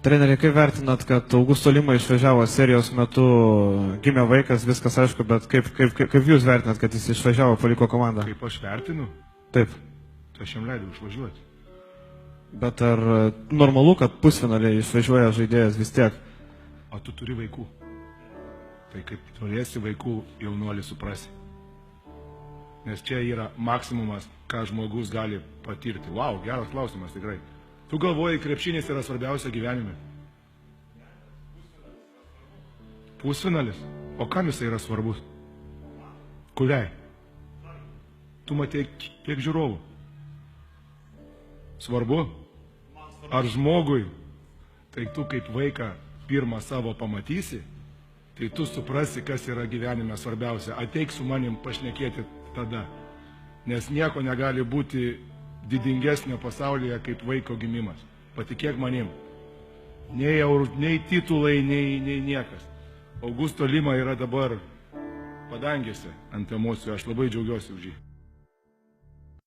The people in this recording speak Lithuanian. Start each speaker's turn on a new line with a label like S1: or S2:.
S1: Treneri, kaip vertinat, kad Augusto Lima išvažiavo serijos metu, gimė vaikas, viskas aišku, bet kaip jūs vertinat, kad jis išvažiavo, paliko komandą?
S2: Kaip aš vertinu?
S1: Taip.
S2: Tai aš jam leidau išvažiuoti.
S1: Bet ar normalu, kad pusfinaliai išvažiuoja žaidėjas vis tiek?
S2: O tu turi vaikų. Tai kaip turėsi vaikų, jaunuolį suprasi. Nes čia yra maksimumas, ką žmogus gali patirti. Vau, geras klausimas tikrai. Tu galvoji, krepšinis yra svarbiausia gyvenime. Pusfinalis? O kam jisai yra svarbus? Kuriai? Tu matei kiek žiūrovų? Svarbu? Ar žmogui? Tai tu kaip vaiką pirmą savo pamatysi, tai tu suprasi, kas yra gyvenime svarbiausia. Ateik su manim pašnekėti tada. Nes nieko negali būti didingesnio pasaulyje kaip vaiko gimimas. Patikėk manim. Nei titulai, nei niekas. Augusto Lima yra dabar padangėse ant emocijų. Aš labai džiaugiuosi už jį.